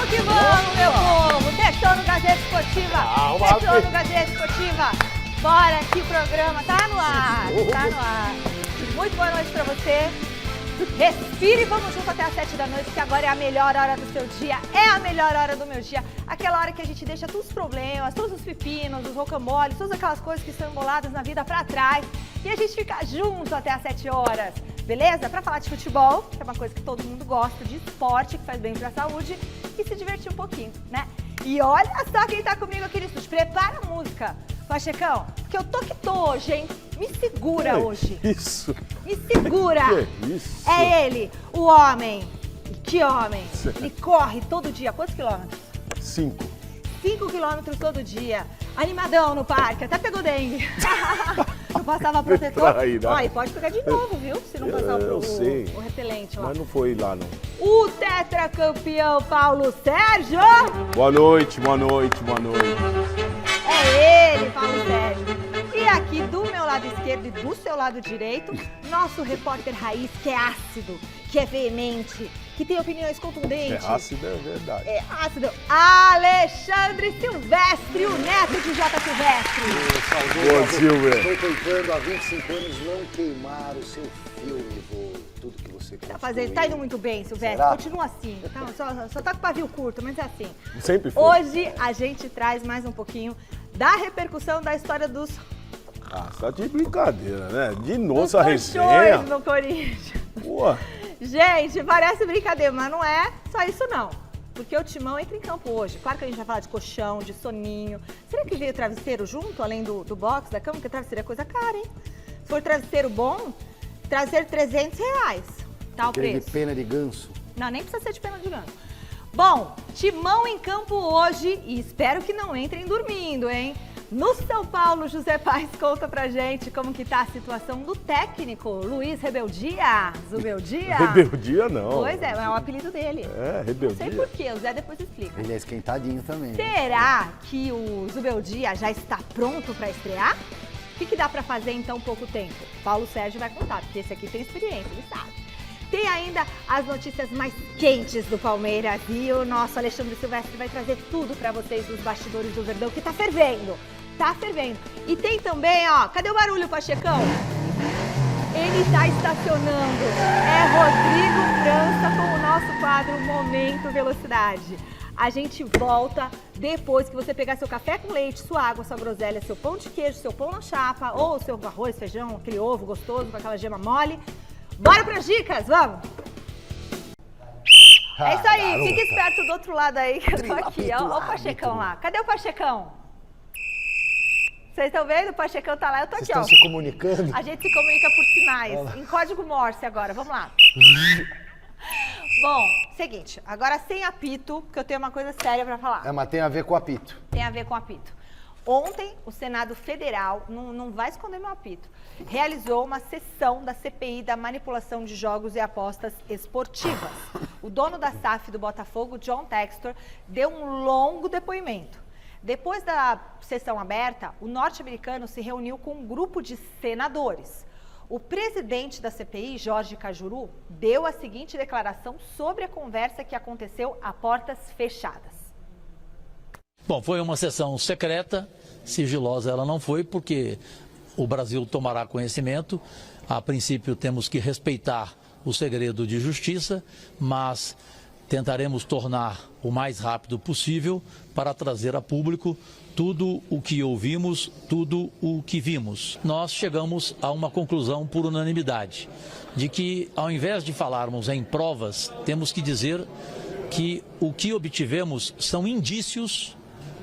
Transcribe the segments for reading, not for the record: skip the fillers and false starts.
que vamos, meu povo! Deixou no Gazeta Esportiva! Deixou no Gazeta Esportiva! Bora que o programa tá no ar! Tá no ar! Muito boa noite pra você! Respire e vamos junto até às 7 da noite, que agora é a melhor hora do seu dia, é a melhor hora do meu dia. Aquela hora que a gente deixa todos os problemas, todos os pepinos, os rocamboles, todas aquelas coisas que estão emboladas na vida pra trás. E a gente fica junto até às 7 horas, beleza? Pra falar de futebol, que é uma coisa que todo mundo gosta, de esporte, que faz bem pra saúde, e se divertir um pouquinho, né? E olha só quem tá comigo aqui no estúdio. Prepara a música, Pachecão, porque eu tô que tô hoje, hein? Me segura hoje. Isso. Me segura. Que isso? É ele, o homem. Que homem? Ele corre todo dia. Quantos quilômetros? 5. 5 quilômetros todo dia. Animadão no parque. Até pegou dengue. Não passava protetor. Ó, e pode pegar de novo, viu? Se não passar o repelente lá. Mas não foi lá, não. O tetracampeão Paulo Sérgio. Boa noite, boa noite, boa noite. É ele, Paulo Sérgio. E aqui do meu lado esquerdo e do seu lado direito, nosso repórter raiz, que é ácido, que é veemente, que tem opiniões contundentes. É ácido, é verdade. É ácido. Alexandre Silvestre, o neto de J. Silvestre. Boa, Silvia. Estou tentando há 25 anos não queimar o seu filme, tudo que você construiu. Tá indo muito bem, Silvestre. Será? Continua assim. Só tá com pavio curto, mas é assim. Sempre foi. Hoje a gente traz mais um pouquinho da repercussão da história dos... Ah, tá de brincadeira, né? De novo dos essa resenha. colchões no Corinthians. Pô. Gente, parece brincadeira, mas não é só isso não. Porque o Timão entra em campo hoje. Claro que a gente vai falar de colchão, de soninho. Será que veio travesseiro junto, além do box, da cama? Porque travesseiro é coisa cara, hein? Se for travesseiro bom, trazer R$300. Tá o Aquele preço. de pena de ganso. Não, nem precisa ser de pena de ganso. Bom, Timão em campo hoje e espero que não entrem dormindo, hein? No São Paulo, José Paes conta pra gente como que tá a situação do técnico Luiz Rebeldia. Zubeldia? Rebeldia não. Pois é o apelido dele. É, Rebeldia. Não sei por quê, o Zé depois explica. Ele é esquentadinho também. Será que o Zubeldia já está pronto para estrear? O que dá para fazer em tão pouco tempo? Paulo Sérgio vai contar, porque esse aqui tem experiência, ele sabe. Tem ainda as notícias mais quentes do Palmeiras e o nosso Alexandre Silvestre vai trazer tudo para vocês dos bastidores do Verdão, que tá fervendo. Tá fervendo. E tem também, ó, cadê o barulho, Pachecão? Ele tá estacionando. É Rodrigo França com o nosso quadro Momento Velocidade. A gente volta depois que você pegar seu café com leite, sua água, sua groselha, seu pão de queijo, seu pão na chapa ou seu arroz, feijão, aquele ovo gostoso com aquela gema mole. Bora pras dicas, vamos! É isso aí, garota. fica esperto do outro lado aí que eu tô aqui. Ó o Pachecão lá. Cadê o Pachecão? Vocês estão vendo? O Pachecão tá lá, eu tô Vocês aqui, ó. estão se comunicando? A gente se comunica por sinais, em código Morse agora, vamos lá. Bom, seguinte, agora sem apito, que eu tenho uma coisa séria pra falar. É, mas tem a ver com o apito. Tem a ver com apito. Ontem, o Senado Federal, não vai esconder meu apito, realizou uma sessão da CPI da manipulação de jogos e apostas esportivas. O dono da SAF do Botafogo, John Textor, deu um longo depoimento. Depois da sessão aberta, o norte-americano se reuniu com um grupo de senadores. O presidente da CPI, Jorge Cajuru, deu a seguinte declaração sobre a conversa que aconteceu a portas fechadas. Bom, foi uma sessão secreta, sigilosa ela não foi, porque o Brasil tomará conhecimento. A princípio temos que respeitar o segredo de justiça, mas tentaremos tornar o mais rápido possível para trazer a público tudo o que ouvimos, tudo o que vimos. Nós chegamos a uma conclusão por unanimidade, de que ao invés de falarmos em provas, temos que dizer que o que obtivemos são indícios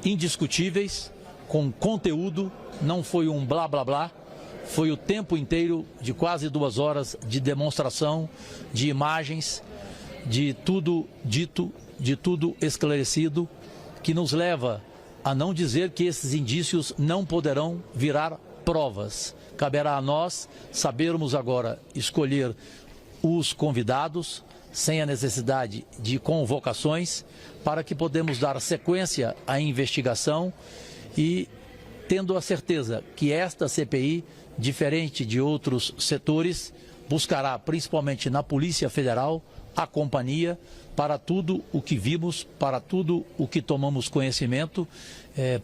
indiscutíveis, com conteúdo, não foi um blá blá blá, foi o tempo inteiro de quase 2 horas de demonstração, de imagens, de tudo dito, de tudo esclarecido, que nos leva a não dizer que esses indícios não poderão virar provas. Caberá a nós sabermos agora escolher os convidados, sem a necessidade de convocações, para que podemos dar sequência à investigação e tendo a certeza que esta CPI, diferente de outros setores, buscará, principalmente na Polícia Federal, a companhia para tudo o que vimos, para tudo o que tomamos conhecimento.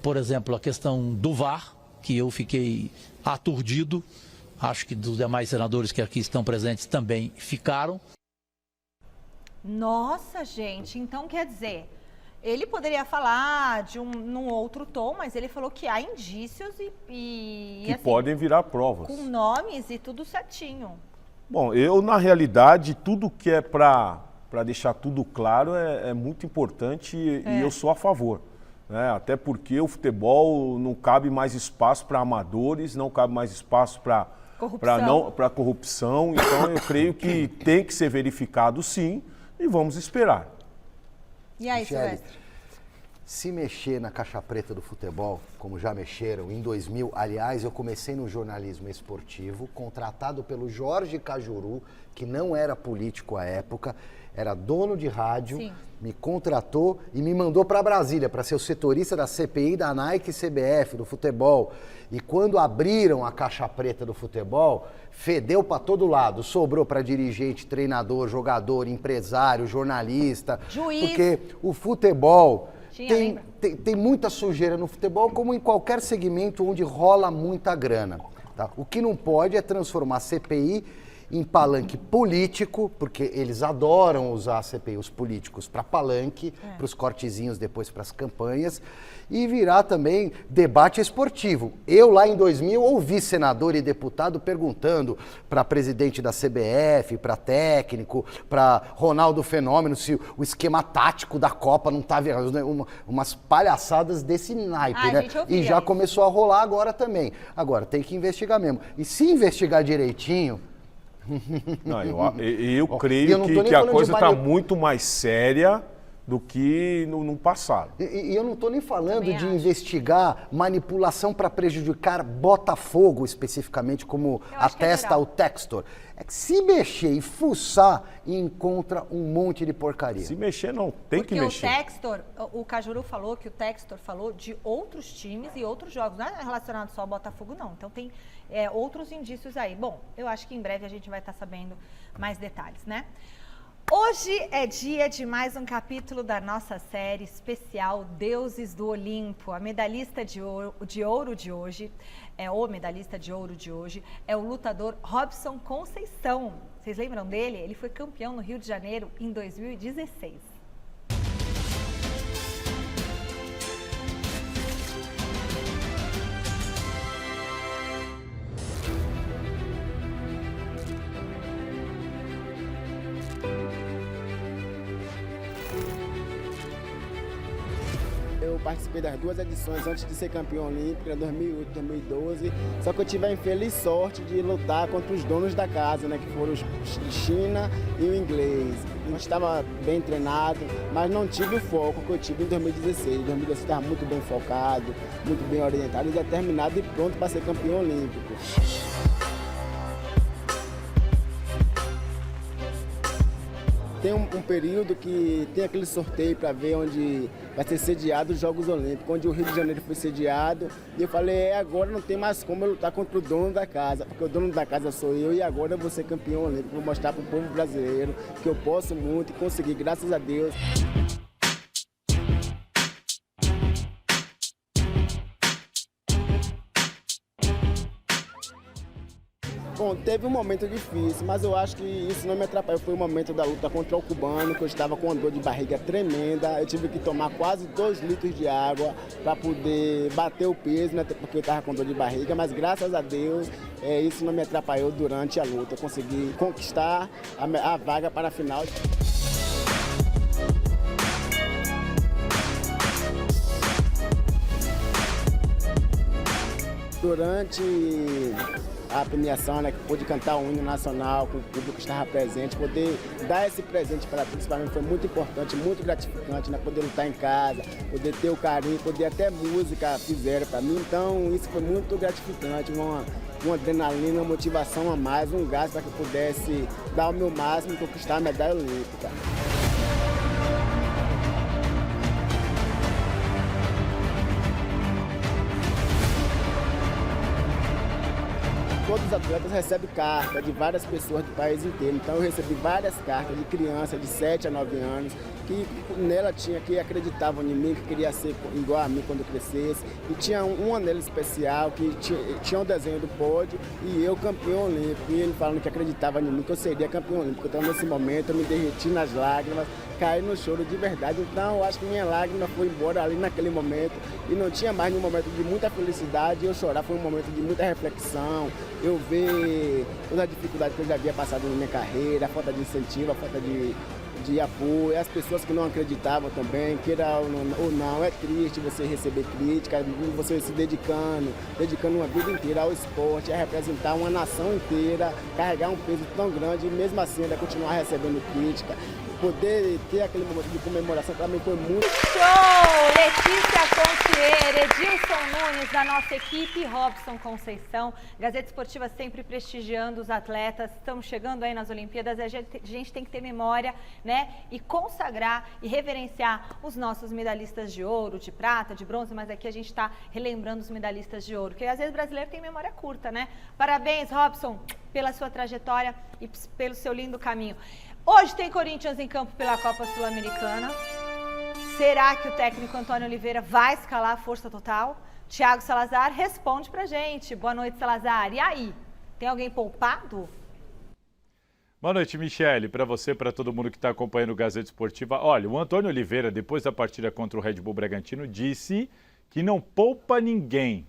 Por exemplo, a questão do VAR, que eu fiquei aturdido, acho que dos demais senadores que aqui estão presentes também ficaram. Nossa, gente, então quer dizer, ele poderia falar num outro tom, mas ele falou que há indícios e Que assim, podem virar provas. com nomes e tudo certinho. Bom, eu, na realidade, tudo que é para deixar tudo claro é muito importante e eu sou a favor. Né? Até porque o futebol não cabe mais espaço para amadores, não cabe mais espaço para corrupção. Então, eu creio que tem que ser verificado, sim, e vamos esperar. E aí, Michele, Silvestre? se mexer na caixa preta do futebol, como já mexeram, em 2000, aliás, eu comecei no jornalismo esportivo, contratado pelo Jorge Cajuru, que não era político à época, era dono de rádio, Sim. me contratou e me mandou para Brasília, para ser o setorista da CPI da Nike e CBF, do futebol. E quando abriram a caixa preta do futebol, fedeu para todo lado, sobrou para dirigente, treinador, jogador, empresário, jornalista. Juiz. Porque o futebol Tinha, tem muita sujeira no futebol, como em qualquer segmento onde rola muita grana. Tá? O que não pode é transformar a CPI em palanque político, porque eles adoram usar a CPI, os políticos, para palanque, para os cortezinhos depois para as campanhas, e virar também debate esportivo. Eu lá em 2000 ouvi senador e deputado perguntando para presidente da CBF, para técnico, para Ronaldo Fenômeno, se o esquema tático da Copa não estava errado, né? Umas palhaçadas desse naipe, né? E já começou a rolar agora também. Agora, tem que investigar mesmo. E se investigar direitinho... Não, eu creio que a coisa está muito mais séria do que no passado. E eu não estou nem falando de investigar manipulação para prejudicar Botafogo, especificamente, como atesta o Textor. É que se mexer e fuçar, encontra um monte de porcaria. Se mexer, não. Tem que mexer. Porque o Textor, o Cajuru falou que o Textor falou de outros times e outros jogos. Não é relacionado só ao Botafogo, não. Então tem outros indícios aí. Bom, eu acho que em breve a gente vai estar sabendo mais detalhes, né? Hoje é dia de mais um capítulo da nossa série especial Deuses do Olimpo. A medalhista de ouro de hoje, o medalhista de ouro de hoje, é o lutador Robson Conceição. Vocês lembram dele? Ele foi campeão no Rio de Janeiro em 2016. Eu participei das duas edições antes de ser campeão olímpico, em 2008 e 2012. Só que eu tive a infeliz sorte de lutar contra os donos da casa, né, que foram os de China e o inglês. Eu estava bem treinado, mas não tive o foco que eu tive em 2016. Em 2016 estava muito bem focado, muito bem orientado e determinado e pronto para ser campeão olímpico. Tem um período que tem aquele sorteio para ver onde vai ser sediado os Jogos Olímpicos, onde o Rio de Janeiro foi sediado. E eu falei, agora não tem mais como eu lutar contra o dono da casa, porque o dono da casa sou eu e agora eu vou ser campeão olímpico. Vou mostrar para o povo brasileiro que eu posso muito e conseguir, graças a Deus. Bom, teve um momento difícil, mas eu acho que isso não me atrapalhou. Foi o momento da luta contra o cubano, que eu estava com uma dor de barriga tremenda. Eu tive que tomar quase 2 litros de água para poder bater o peso, né, porque eu estava com dor de barriga. Mas graças a Deus, isso não me atrapalhou durante a luta. Eu consegui conquistar a vaga para a final. Durante a premiação, né, que pude cantar o hino nacional com o público que estava presente, poder dar esse presente para todos, para mim foi muito importante, muito gratificante, né, poder lutar em casa, poder ter o carinho, poder até música fizeram para mim, então isso foi muito gratificante, uma adrenalina, uma motivação a mais, um gás para que eu pudesse dar o meu máximo e conquistar a medalha olímpica. todos os atletas recebem carta de várias pessoas do país inteiro. Então eu recebi várias cartas de crianças de 7 a 9 anos que nela tinha que acreditavam em mim, que queria ser igual a mim quando crescesse. E tinha um anel especial que tinha um desenho do pódio e eu campeão olímpico. E ele falando que acreditava em mim, que eu seria campeão olímpico. Então nesse momento eu me derreti nas lágrimas, caí no choro de verdade. Então eu acho que minha lágrima foi embora ali naquele momento e não tinha mais nenhum momento de muita felicidade. Eu chorar foi um momento de muita reflexão. Eu ver toda a dificuldade que eu já havia passado na minha carreira, a falta de incentivo, a falta de apoio, as pessoas que não acreditavam também, queira ou não, é triste você receber crítica, você se dedicando uma vida inteira ao esporte, a representar uma nação inteira, carregar um peso tão grande e mesmo assim ainda continuar recebendo crítica. Poder ter aquele momento de comemoração também foi muito... Show! Letícia Contier, Edilson Nunes da nossa equipe, Robson Conceição, Gazeta Esportiva sempre prestigiando os atletas. Estamos chegando aí nas Olimpíadas, a gente tem que ter memória, né? E consagrar e reverenciar os nossos medalhistas de ouro, de prata, de bronze, mas aqui a gente está relembrando os medalhistas de ouro, porque às vezes o brasileiro tem memória curta, né? Parabéns, Robson, pela sua trajetória e pelo seu lindo caminho. Hoje tem Corinthians em campo pela Copa Sul-Americana. Será que o técnico Antônio Oliveira vai escalar a força total? Thiago Salazar responde pra gente. Boa noite, Salazar. E aí, tem alguém poupado? Boa noite, Michele. Para você, para todo mundo que está acompanhando o Gazeta Esportiva. Olha, o Antônio Oliveira, depois da partida contra o Red Bull Bragantino, disse que não poupa ninguém.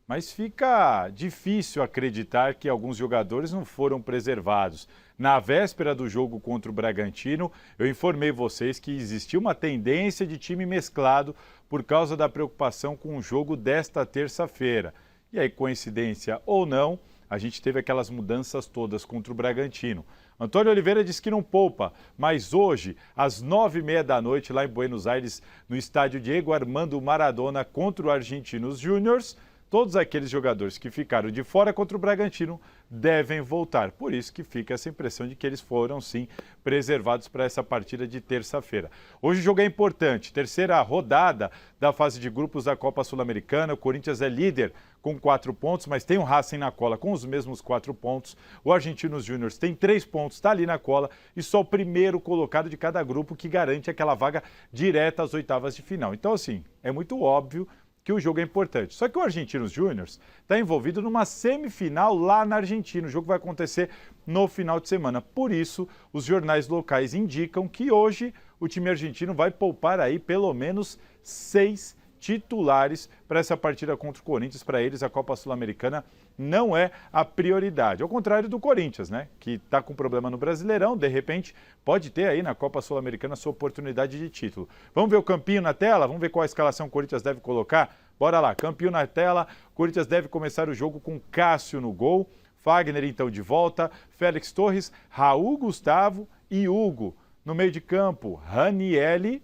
Mas fica difícil acreditar que alguns jogadores não foram preservados. Na véspera do jogo contra o Bragantino, eu informei vocês que existia uma tendência de time mesclado por causa da preocupação com o jogo desta terça-feira. E aí, coincidência ou não, a gente teve aquelas mudanças todas contra o Bragantino. Antônio Oliveira disse que não poupa, mas hoje, às 9h30 da noite, lá em Buenos Aires, no estádio Diego Armando Maradona contra o Argentinos Júniors, todos aqueles jogadores que ficaram de fora contra o Bragantino devem voltar. Por isso que fica essa impressão de que eles foram, sim, preservados para essa partida de terça-feira. Hoje o jogo é importante. Terceira rodada da fase de grupos da Copa Sul-Americana. O Corinthians é líder com 4 pontos, mas tem o Racing na cola com os mesmos 4 pontos. O Argentinos Júniors tem 3 pontos, está ali na cola. E só o primeiro colocado de cada grupo que garante aquela vaga direta às oitavas de final. Então, assim, é muito óbvio que o jogo é importante. Só que o Argentinos Júniors está envolvido numa semifinal lá na Argentina. O jogo vai acontecer no final de semana. Por isso, os jornais locais indicam que hoje o time argentino vai poupar aí pelo menos 6 titulares para essa partida contra o Corinthians. Para eles, a Copa Sul-Americana não é a prioridade. Ao contrário do Corinthians, né? Que está com problema no Brasileirão, de repente pode ter aí na Copa Sul-Americana sua oportunidade de título. Vamos ver o campinho na tela? Vamos ver qual a escalação o Corinthians deve colocar? Bora lá, campinho na tela. O Corinthians deve começar o jogo com Cássio no gol. Fagner então de volta. Félix Torres, Raul Gustavo e Hugo. No meio de campo, Ranielli,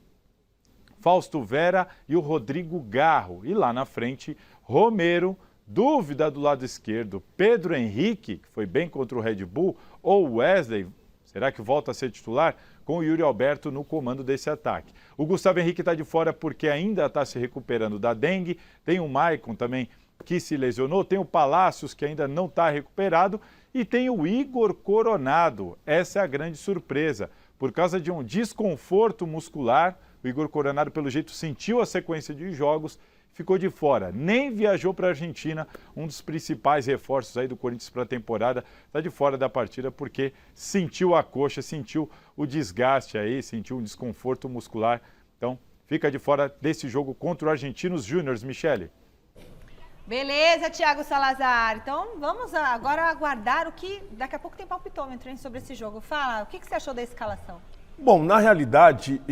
Fausto Vera e o Rodrigo Garro. E lá na frente, Romero, dúvida do lado esquerdo, Pedro Henrique, que foi bem contra o Red Bull, ou Wesley, será que volta a ser titular? Com o Yuri Alberto no comando desse ataque. O Gustavo Henrique está de fora porque ainda está se recuperando da dengue, tem o Maicon também que se lesionou, tem o Palácios que ainda não está recuperado e tem o Igor Coronado. Essa é a grande surpresa. Por causa de um desconforto muscular, o Igor Coronado, pelo jeito, sentiu a sequência de jogos, ficou de fora, nem viajou para a Argentina, um dos principais reforços aí do Corinthians para a temporada, está de fora da partida porque sentiu a coxa, sentiu o desgaste aí, sentiu um desconforto muscular, então fica de fora desse jogo contra o Argentinos Júniors, Michele. Beleza, Thiago Salazar. Então vamos agora aguardar o que daqui a pouco tem palpitômetro, hein, sobre esse jogo. Fala, o que você achou da escalação? Bom, na realidade,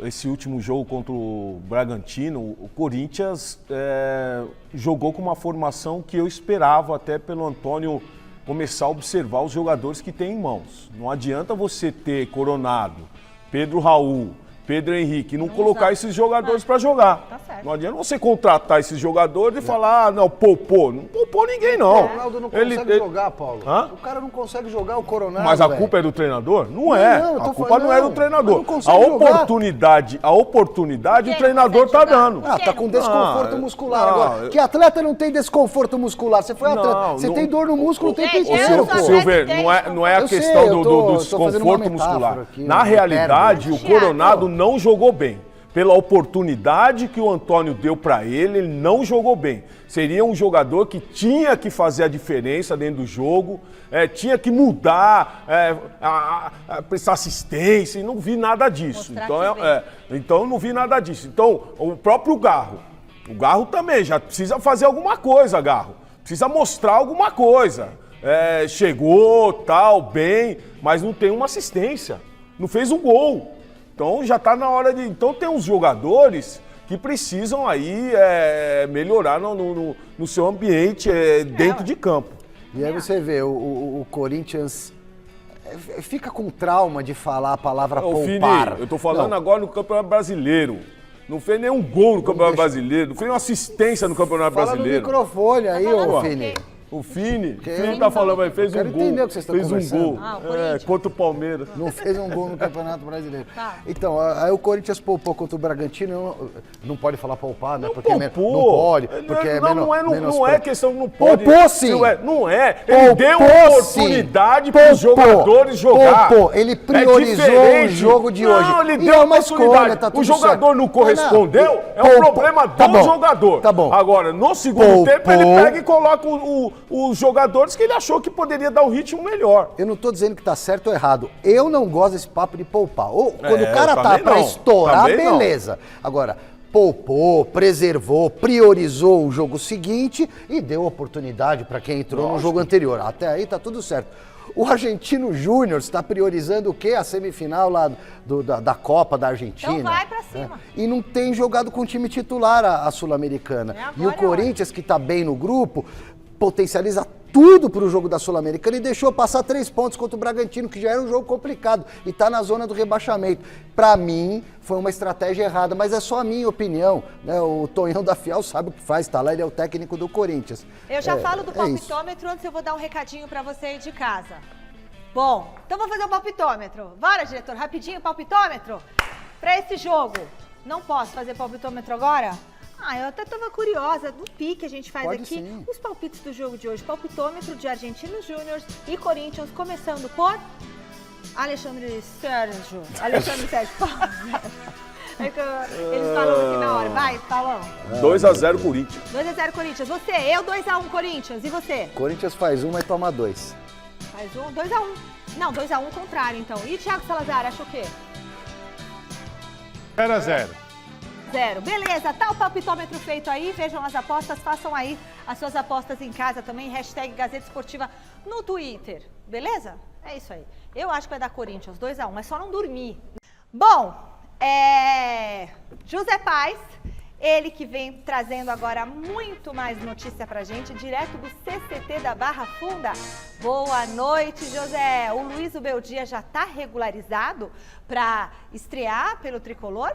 esse último jogo contra o Bragantino, o Corinthians jogou com uma formação que eu esperava até pelo Antônio começar a observar os jogadores que tem em mãos. Não adianta você ter Coronado, Pedro Raul, Pedro Henrique e não colocar esses jogadores para jogar. Tá certo. Não adianta você contratar esses jogadores e falar, não, poupou. Não poupou ninguém, O não. Ronaldo não consegue jogar, Paulo. Hã? O cara não consegue jogar o Coronado. Mas a velho. culpa é do treinador? Não é. Não, eu tô A culpa falando, não é do não treinador. consegue A jogar. oportunidade o treinador tá dando. Ah, tá com desconforto muscular. não, Agora, que atleta não tem desconforto muscular? Você foi atleta. Não, Você não- tem dor no músculo o tempo Gente, inteiro, eu pô. sou Silver, atleta não é a Eu sei, questão eu do tô fazendo uma desconforto metáfora muscular. aqui, Na uma realidade, o hipérbole. Coronado não jogou bem. Pela oportunidade que o Antônio deu para ele não jogou bem. Seria um jogador que tinha que fazer a diferença dentro do jogo, tinha que mudar, prestar assistência, e não vi nada disso. Mostrar Então eu não vi nada disso. Então, o próprio Garro. O Garro também já precisa fazer alguma coisa, Garro. Precisa mostrar alguma coisa. Chegou, tal, bem, mas não tem uma assistência. Não fez um gol. Então já está na hora de... Então tem uns jogadores que precisam aí melhorar no seu ambiente dentro de campo. E aí você vê, o Corinthians fica com trauma de falar a palavra Ô, Fini, poupar. eu tô falando Não, agora no Campeonato Brasileiro. Não fez nenhum gol no Campeonato Brasileiro, não fez uma assistência no Campeonato Fala no Brasileiro. microfone aí, ô Pô, Fini. O Fini tá falando, mas fez Quero um gol. entender o que vocês estão Fez um conversando. gol Ah, o Corinthians. contra o Palmeiras. Não fez um gol no Campeonato Brasileiro. Tá. Então, aí o Corinthians poupou contra o Bragantino. Não pode falar poupar, né? Não Porque poupou. não pode. Porque Não é questão que não pode. Poupou sim. Não é. Ele deu oportunidade para os jogadores jogar. Poupou. Ele priorizou o jogo de hoje. Não, ele E deu é uma oportunidade. escolha, tá tudo O jogador certo. não correspondeu, é um Poupou. problema Tá do bom. jogador. Tá bom. Agora, no segundo tempo, Poupou. ele pega e coloca os jogadores que ele achou que poderia dar um ritmo melhor. Eu não tô dizendo que tá certo ou errado. Eu não gosto desse papo de poupar. Quando o cara eu tá também pra não. estourar, Também não. beleza. Agora, poupou, preservou, priorizou o jogo seguinte e deu oportunidade pra quem entrou no jogo anterior. Até aí tá tudo certo. O Argentino Júnior está priorizando o quê? A semifinal lá da Copa da Argentina. Então vai pra cima. E não tem jogado com o time titular a Sul-Americana. É agora, E o é Corinthians, que tá bem no grupo, potencializa tudo pro jogo da Sul-Americana e deixou passar 3 pontos contra o Bragantino, que já era um jogo complicado e tá na zona do rebaixamento. Pra mim, foi uma estratégia errada, mas é só a minha opinião, né? O Tonhão da Fiel sabe o que faz, tá lá, ele é o técnico do Corinthians. Eu já falo do é isso. palpitômetro, antes eu vou dar um recadinho pra você aí de casa. Bom, então vamos fazer o palpitômetro. Bora, diretor, rapidinho, palpitômetro. Pra esse jogo, não posso fazer palpitômetro agora? Eu até tava curiosa, no pique a gente faz Pode aqui sim. os palpites do jogo de hoje. Palpitômetro de Argentinos Júnior e Corinthians, começando por Alexandre Sérgio. É que eles falam aqui na hora. Vai, Paulão. 2-0 Corinthians. 2-0 Corinthians. Você, eu 2-1 Corinthians. E você? Corinthians faz um, mas toma 2. Faz 2-1. Não, 2-1 contrário, então. E Thiago Salazar, acha o quê? 0-0. 0. Beleza, tá o palpitômetro feito aí. Vejam as apostas, façam aí as suas apostas em casa também. Hashtag Gazeta Esportiva no Twitter. Beleza? É isso aí. Eu acho que vai dar Corinthians 2-1, é só não dormir. Bom, José Paz, ele que vem trazendo agora muito mais notícia pra gente, direto do CCT da Barra Funda. Boa noite, José. O Luiz Ubeldia já tá regularizado para estrear pelo Tricolor?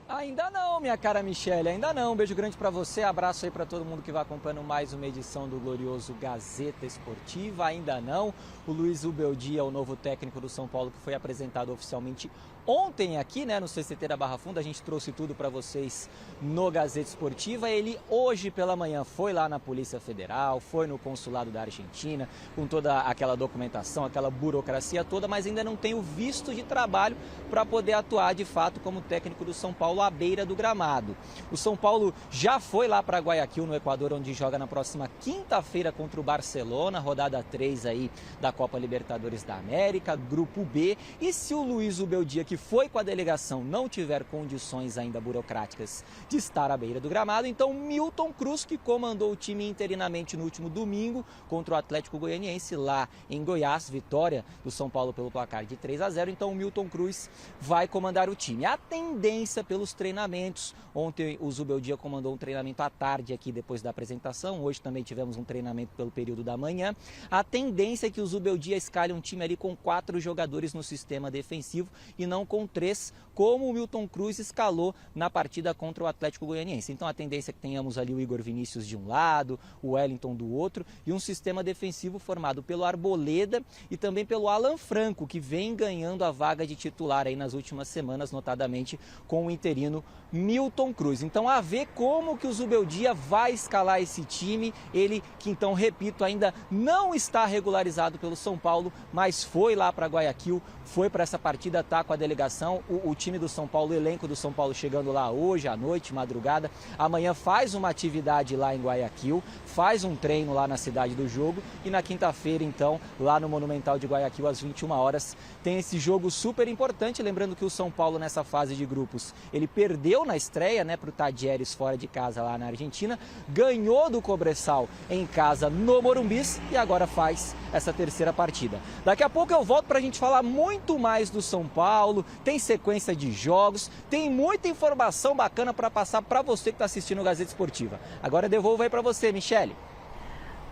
Ainda não, minha cara Michele, ainda não. Um beijo grande pra você, abraço aí pra todo mundo que vai acompanhando mais uma edição do glorioso Gazeta Esportiva. Ainda não. O Luiz Ubeldia, o novo técnico do São Paulo, que foi apresentado oficialmente ontem aqui, né, no CCT da Barra Funda. A gente trouxe tudo para vocês no Gazeta Esportiva. Ele hoje pela manhã foi lá na Polícia Federal, foi no consulado da Argentina, com toda aquela documentação, aquela burocracia toda, mas ainda não tem o visto de trabalho para poder atuar de fato como técnico do São Paulo à beira do gramado. O São Paulo já foi lá para Guayaquil, no Equador, onde joga na próxima quinta-feira contra o Barcelona, rodada 3 aí da Copa Libertadores da América, Grupo B. E se o Luiz Ubeldia, que foi com a delegação, não tiver condições ainda burocráticas de estar à beira do gramado, então Milton Cruz, que comandou o time interinamente no último domingo contra o Atlético Goianiense lá em Goiás, vitória do São Paulo pelo placar de 3-0, então o Milton Cruz vai comandar o time. A tendência pelo os treinamentos. Ontem o Zubeldia comandou um treinamento à tarde aqui depois da apresentação. Hoje também tivemos um treinamento pelo período da manhã. A tendência é que o Zubeldia escalhe um time ali com 4 jogadores no sistema defensivo e não com 3, como o Milton Cruz escalou na partida contra o Atlético Goianiense. Então a tendência é que tenhamos ali o Igor Vinícius de um lado, o Wellington do outro e um sistema defensivo formado pelo Arboleda e também pelo Alan Franco, que vem ganhando a vaga de titular aí nas últimas semanas, notadamente com o interino Milton Cruz. Então a ver como que o Zubeldia vai escalar esse time, ele que então, repito, ainda não está regularizado pelo São Paulo, mas foi lá para Guayaquil, foi para essa partida, tá com a delegação, o time do São Paulo, o elenco do São Paulo chegando lá hoje à noite, madrugada, amanhã faz uma atividade lá em Guayaquil, faz um treino lá na cidade do jogo e na quinta-feira então, lá no Monumental de Guayaquil às 21 horas, tem esse jogo super importante, lembrando que o São Paulo nessa fase de grupos, ele perdeu na estreia, né, para o Tadieres fora de casa lá na Argentina, ganhou do Cobressal em casa no Morumbis e agora faz essa terceira partida. Daqui a pouco eu volto para a gente falar muito mais do São Paulo, tem sequência de jogos, tem muita informação bacana para passar para você que está assistindo o Gazeta Esportiva. Agora eu devolvo aí para você, Michele.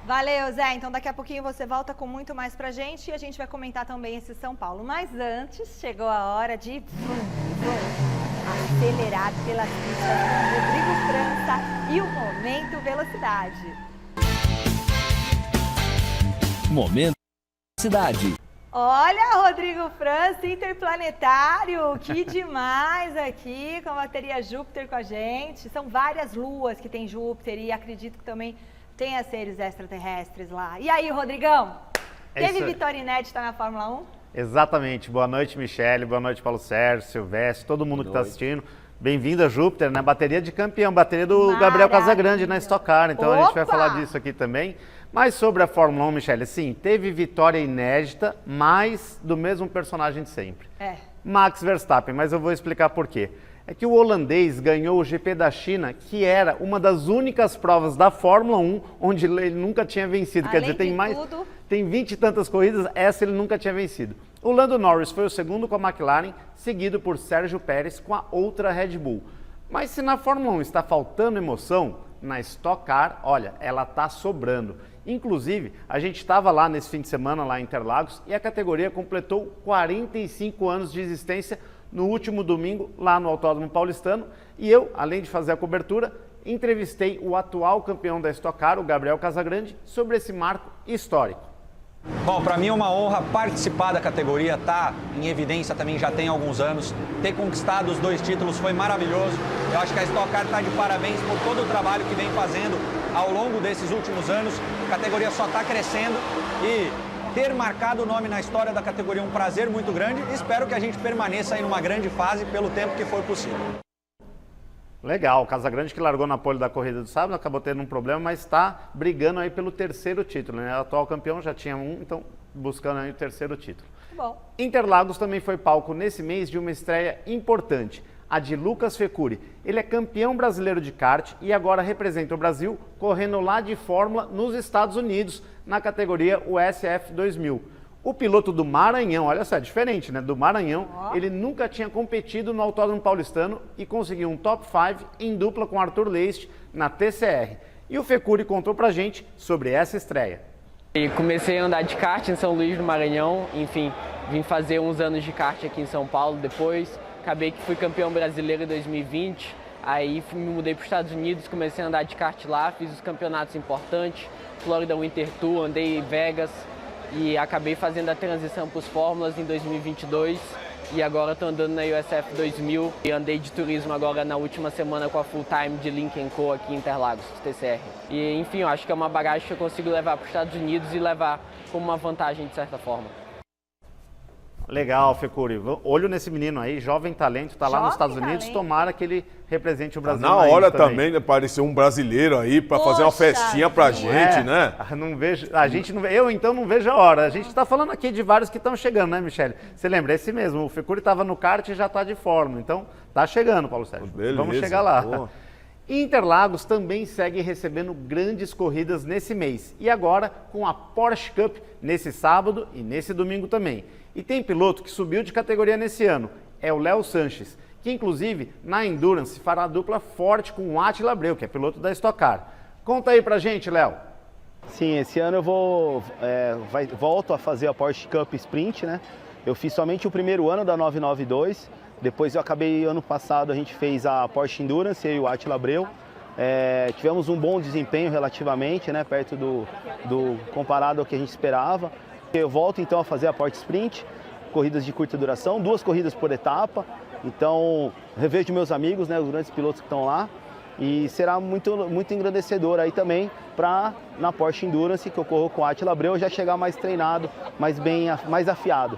Valeu, Zé. Então daqui a pouquinho você volta com muito mais pra gente e a gente vai comentar também esse São Paulo. Mas antes, chegou a hora de acelerar pelas pistas com Rodrigo França e o Momento Velocidade. Momento Velocidade. Olha, Rodrigo França, Interplanetário, que demais aqui com a bateria Júpiter com a gente. São várias luas que tem Júpiter e acredito que também tenha seres extraterrestres lá. E aí, Rodrigão? Teve vitória inédita na Fórmula 1? Exatamente. Boa noite, Michele. Boa noite, Paulo Sérgio, Silvestre, todo mundo que está assistindo. Bem-vindo a Júpiter, né? Bateria de campeão, bateria do Gabriel Casagrande na Stock Car. Então a gente vai falar disso aqui também. Mas sobre a Fórmula 1, Michele, sim, teve vitória inédita, mas do mesmo personagem de sempre. Max Verstappen, mas eu vou explicar por quê. É que o holandês ganhou o GP da China, que era uma das únicas provas da Fórmula 1 onde ele nunca tinha vencido. Quer dizer, tem 20 e tantas corridas, essa ele nunca tinha vencido. O Lando Norris foi o segundo com a McLaren, seguido por Sérgio Pérez com a outra Red Bull. Mas se na Fórmula 1 está faltando emoção, na Stock Car, olha, ela está sobrando. Inclusive, a gente estava lá nesse fim de semana, lá em Interlagos, e a categoria completou 45 anos de existência no último domingo, lá no Autódromo Paulistano. E eu, além de fazer a cobertura, entrevistei o atual campeão da Stock Car, o Gabriel Casagrande, sobre esse marco histórico. Bom, para mim é uma honra participar da categoria, tá em evidência também já tem alguns anos. Ter conquistado os 2 títulos foi maravilhoso. Eu acho que a Stock Car está de parabéns por todo o trabalho que vem fazendo ao longo desses últimos anos. A categoria só está crescendo e ter marcado o nome na história da categoria é um prazer muito grande. Espero que a gente permaneça aí numa grande fase pelo tempo que for possível. Legal, o Casagrande que largou na pole da corrida do sábado, acabou tendo um problema, mas está brigando aí pelo 3º título, né? O atual campeão já tinha um, então buscando aí o 3º título. Bom. Interlagos também foi palco nesse mês de uma estreia importante, a de Lucas Fecuri. Ele é campeão brasileiro de kart e agora representa o Brasil correndo lá de Fórmula nos Estados Unidos, na categoria USF 2000. O piloto do Maranhão, olha só, é diferente, né? Do Maranhão, ele nunca tinha competido no Autódromo Paulistano e conseguiu um top 5 em dupla com Arthur Leist na TCR. E o Fecuri contou pra gente sobre essa estreia. E comecei a andar de kart em São Luís do Maranhão, enfim, vim fazer uns anos de kart aqui em São Paulo depois. Acabei que fui campeão brasileiro em 2020, aí me mudei para os Estados Unidos, comecei a andar de kart lá, fiz os campeonatos importantes, Florida Winter Tour, andei em Vegas e acabei fazendo a transição para os Fórmulas em 2022 e agora estou andando na USF 2000 e andei de turismo agora na última semana com a Full Time de Lynk & Co aqui em Interlagos, TCR. E enfim, eu acho que é uma bagagem que eu consigo levar para os Estados Unidos e levar como uma vantagem de certa forma. Legal, Fecuri. Olho nesse menino aí, jovem talento, tá lá nos Estados Unidos, tomara que ele represente o Brasil. Na hora também apareceu um brasileiro aí para fazer uma festinha pra gente, né? Não vejo, a gente não, eu então não vejo a hora. A gente está falando aqui de vários que estão chegando, né, Michele? Você lembra, é esse mesmo, o Fecuri estava no kart e já está de Fórmula, então tá chegando, Paulo Sérgio. Beleza, vamos chegar lá. Interlagos também segue recebendo grandes corridas nesse mês e agora com a Porsche Cup nesse sábado e nesse domingo também. E tem piloto que subiu de categoria nesse ano, é o Léo Sanches, que inclusive na Endurance fará dupla forte com o Átila Abreu, que é piloto da Stock Car. Conta aí pra gente, Léo. Sim, esse ano eu volto a fazer a Porsche Cup Sprint, né? Eu fiz somente o primeiro ano da 992, depois eu acabei, ano passado a gente fez a Porsche Endurance, eu e o Átila Abreu. Tivemos um bom desempenho relativamente, né? Perto do comparado ao que a gente esperava. Eu volto então a fazer a Porsche Sprint, corridas de curta duração, 2 corridas por etapa. Então, revejo meus amigos, né, os grandes pilotos que estão lá, e será muito engrandecedor aí também para na Porsche Endurance, que eu corro com o Átila Abreu, já chegar mais treinado, mais afiado.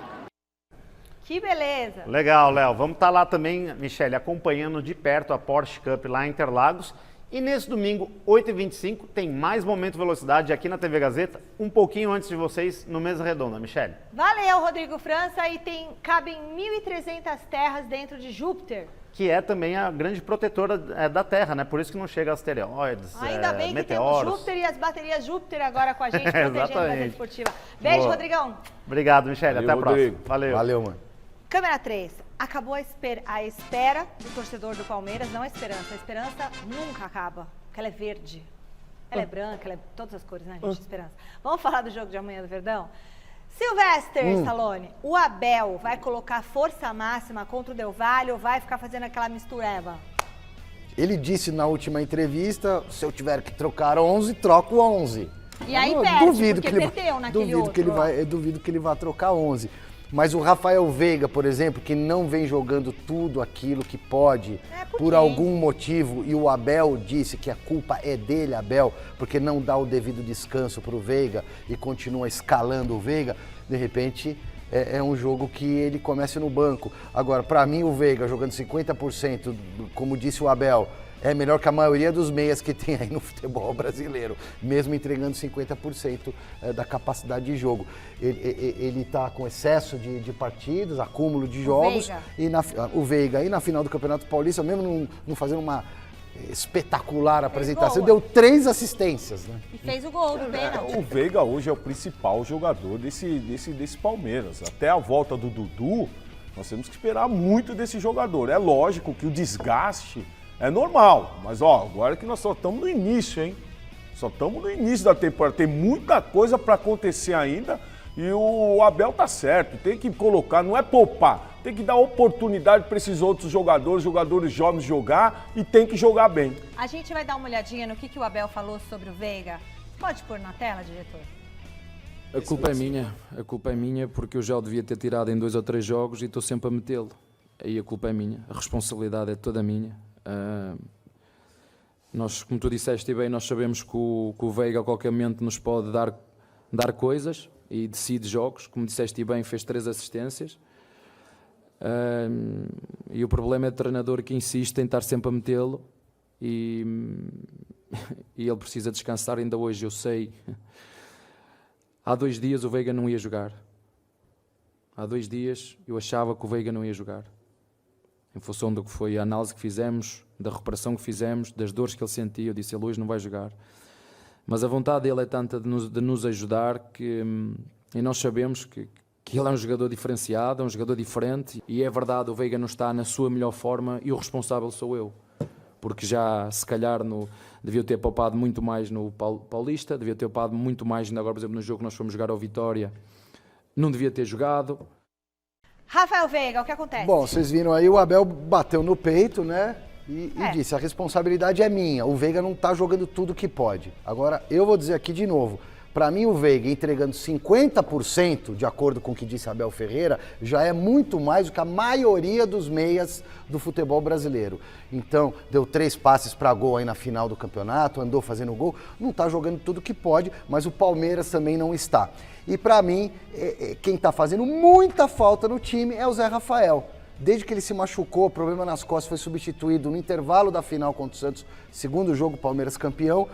Que beleza! Legal, Léo. Vamos estar lá também, Michele, acompanhando de perto a Porsche Cup lá em Interlagos. E nesse domingo, 8h25, tem mais Momento Velocidade aqui na TV Gazeta, um pouquinho antes de vocês no Mesa Redonda, Michele. Valeu, Rodrigo França, e cabem 1.300 terras dentro de Júpiter. Que é também a grande protetora da Terra, né? Por isso que não chega a asteroides, ainda bem que meteoros. Temos Júpiter e as baterias Júpiter agora com a gente, protegendo a Gazeta Esportiva. Beijo, Boa. Rodrigão. Obrigado, Michele. Até a próxima. Valeu. Valeu, mano. Câmera 3. Acabou a espera do torcedor do Palmeiras, não a esperança. A esperança nunca acaba, porque ela é verde. Ela é branca, ela é todas as cores, né, gente? Esperança. Vamos falar do jogo de amanhã do Verdão? Sylvester Stallone, o Abel vai colocar força máxima contra o Del Valle ou vai ficar fazendo aquela mistureba? Ele disse na última entrevista, se eu tiver que trocar 11, troco 11. E aí perde, duvido porque que ele perdeu naquele duvido outro. Que ele vai, eu duvido que ele vá trocar 11. Mas o Rafael Veiga, por exemplo, que não vem jogando tudo aquilo que pode, por algum motivo, e o Abel disse que a culpa é dele, Abel, porque não dá o devido descanso para o Veiga e continua escalando o Veiga, de repente é um jogo que ele comece no banco. Agora, para mim, o Veiga jogando 50%, como disse o Abel, é melhor que a maioria dos meias que tem aí no futebol brasileiro, mesmo entregando 50% da capacidade de jogo. Ele está com excesso de partidas, acúmulo de jogos, o Veiga, e na final do Campeonato Paulista, mesmo não fazendo uma espetacular apresentação, deu 3 assistências. Né? E fez o gol do pênalti. O Veiga hoje é o principal jogador desse Palmeiras. Até a volta do Dudu, nós temos que esperar muito desse jogador. É lógico que o desgaste é normal, mas agora que nós só estamos no início, hein? Só estamos no início da temporada, tem muita coisa para acontecer ainda e o Abel tá certo, tem que colocar, não é poupar, tem que dar oportunidade para esses outros jogadores jovens jogar e tem que jogar bem. A gente vai dar uma olhadinha no que o Abel falou sobre o Veiga. Pode pôr na tela, diretor? A culpa é minha porque eu já o devia ter tirado em 2 ou 3 jogos e estou sempre a metê-lo. Aí a culpa é minha, a responsabilidade é toda minha. Nós, como tu disseste bem, nós sabemos que o Veiga a qualquer momento nos pode dar coisas e decide jogos, como disseste bem, fez 3 assistências, e o problema é o treinador que insiste em estar sempre a metê-lo e ele precisa descansar. Ainda hoje eu sei, há 2 dias o Veiga não ia jogar, há 2 dias eu achava que o Veiga não ia jogar. Em função do que foi a análise que fizemos, da recuperação que fizemos, das dores que ele sentia, eu disse, ele hoje não vai jogar. Mas a vontade dele é tanta de nos ajudar e nós sabemos que ele é um jogador diferenciado, é um jogador diferente e é verdade, o Veiga não está na sua melhor forma e o responsável sou eu. Porque já, se calhar, devia ter poupado muito mais no Paulista, devia ter poupado muito mais, ainda agora, por exemplo, no jogo que nós fomos jogar ao Vitória, não devia ter jogado. Rafael Veiga, o que acontece? Bom, vocês viram aí, o Abel bateu no peito, né? E disse, a responsabilidade é minha. O Veiga não tá jogando tudo que pode. Agora, eu vou dizer aqui de novo. Para mim, o Veiga entregando 50%, de acordo com o que disse Abel Ferreira, já é muito mais do que a maioria dos meias do futebol brasileiro. Então, deu 3 passes para gol aí na final do campeonato, andou fazendo gol, não está jogando tudo que pode, mas o Palmeiras também não está. E para mim, quem está fazendo muita falta no time é o Zé Rafael. Desde que ele se machucou, problema nas costas, foi substituído no intervalo da final contra o Santos, segundo jogo, Palmeiras campeão.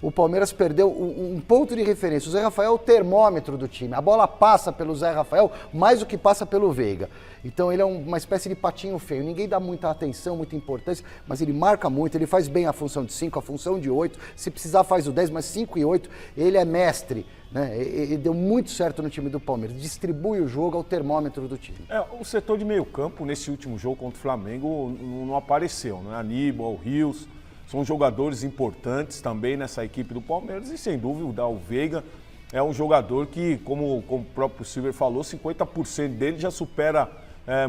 O Palmeiras perdeu um ponto de referência. O Zé Rafael é o termômetro do time. A bola passa pelo Zé Rafael mais do que passa pelo Veiga. Então ele é uma espécie de patinho feio. Ninguém dá muita atenção, muita importância, mas ele marca muito, ele faz bem a função de 5, a função de 8. Se precisar faz o 10, mas 5 e 8, ele é mestre né? E deu muito certo no time do Palmeiras. Distribui o jogo ao termômetro do time. O setor de meio campo, nesse último jogo contra o Flamengo, não apareceu, né? Aníbal, Rios, são jogadores importantes também nessa equipe do Palmeiras e, sem dúvida, o Veiga é um jogador que, como o próprio Silver falou, 50% dele já supera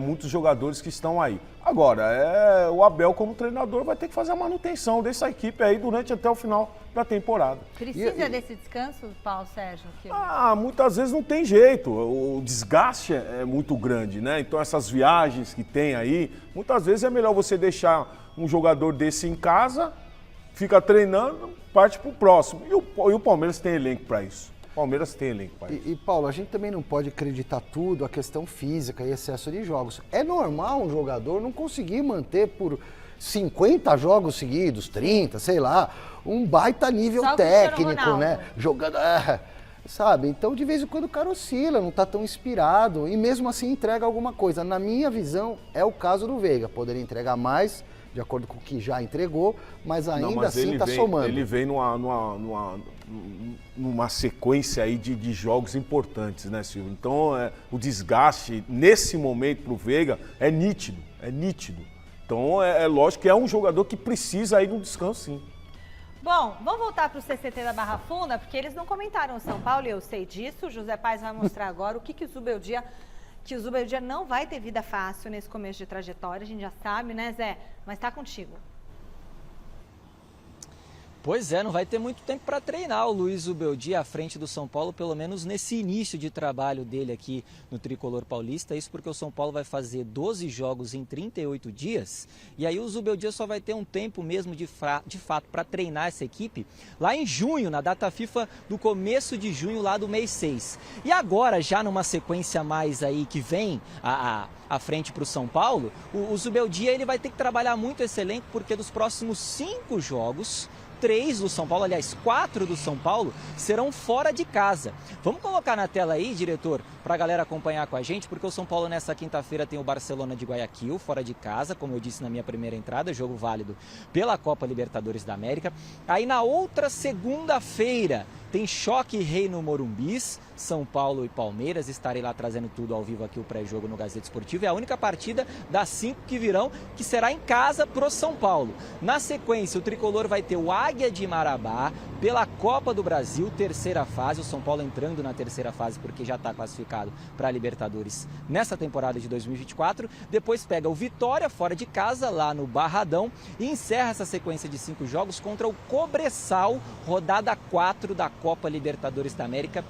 muitos jogadores que estão aí. Agora, o Abel, como treinador, vai ter que fazer a manutenção dessa equipe aí durante até o final da temporada. Precisa desse descanso, Paulo Sérgio? Muitas vezes não tem jeito. O desgaste é muito grande, né? Então, essas viagens que tem aí, muitas vezes é melhor você deixar um jogador desse em casa, fica treinando, parte para o próximo. E o Palmeiras tem elenco para isso. Palmeiras tem elenco, pai. E Paulo, a gente também não pode acreditar tudo a questão física e excesso de jogos. É normal um jogador não conseguir manter por 50 jogos seguidos, 30, sei lá, um baita nível técnico, né? Jogando, sabe? Então, de vez em quando o cara oscila, não tá tão inspirado e mesmo assim entrega alguma coisa. Na minha visão, é o caso do Veiga. Poderia entregar mais, de acordo com o que já entregou, mas ainda assim está somando. Ele vem numa sequência aí de jogos importantes, né, Silvio? Então, o desgaste nesse momento para o Veiga é nítido, Então, é lógico que é um jogador que precisa aí de um descanso, sim. Bom, vamos voltar para o CCT da Barra Funda, porque eles não comentaram o São Paulo, e eu sei disso. O José Paes vai mostrar agora o que o Zubeldia... que o Zubeldia não vai ter vida fácil nesse começo de trajetória, a gente já sabe, né, Zé? Mas tá contigo. Pois é, não vai ter muito tempo para treinar o Luiz Zubeldia à frente do São Paulo, pelo menos nesse início de trabalho dele aqui no Tricolor Paulista. Isso porque o São Paulo vai fazer 12 jogos em 38 dias, e aí o Zubeldia só vai ter um tempo mesmo de fato para treinar essa equipe lá em junho, na data FIFA do começo de junho lá do mês 6. E agora, já numa sequência mais aí que vem à frente para o São Paulo, o Zubeldia ele vai ter que trabalhar muito esse elenco, porque dos próximos 5 jogos, 3 do São Paulo, aliás, 4 do São Paulo serão fora de casa. Vamos colocar na tela aí, diretor, para a galera acompanhar com a gente, porque o São Paulo nessa quinta-feira tem o Barcelona de Guayaquil, fora de casa, como eu disse na minha primeira entrada, jogo válido pela Copa Libertadores da América. Aí na outra segunda-feira tem Choque Rei no Morumbis, São Paulo e Palmeiras. Estarei lá trazendo tudo ao vivo aqui, o pré-jogo no Gazeta Esportivo. É a única partida das 5 que virão, que será em casa pro São Paulo. Na sequência, o Tricolor vai ter o Águia de Marabá pela Copa do Brasil, terceira fase. O São Paulo entrando na terceira fase porque já está classificado para a Libertadores nessa temporada de 2024. Depois pega o Vitória fora de casa, lá no Barradão, e encerra essa sequência de 5 jogos contra o Cobressal, rodada 4 da Copa Libertadores da América,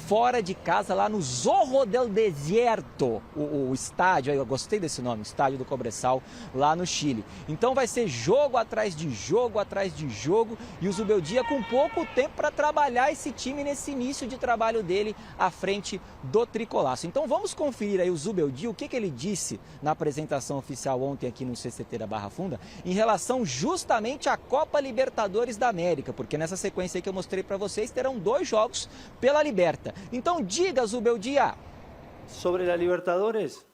fora de casa, lá no Zorro del Desierto, o estádio, eu gostei desse nome, estádio do Cobressal, lá no Chile. Então vai ser jogo atrás de jogo, e o Zubeldia com pouco tempo para trabalhar esse time nesse início de trabalho dele à frente do Tricolaço. Então vamos conferir aí o Zubeldia, o que ele disse na apresentação oficial ontem aqui no CCT da Barra Funda, em relação justamente à Copa Libertadores da América, porque nessa sequência aí que eu mostrei para vocês, terão 2 jogos pela Liberta. Então diga, Zubeldia. Sobre la Libertadores,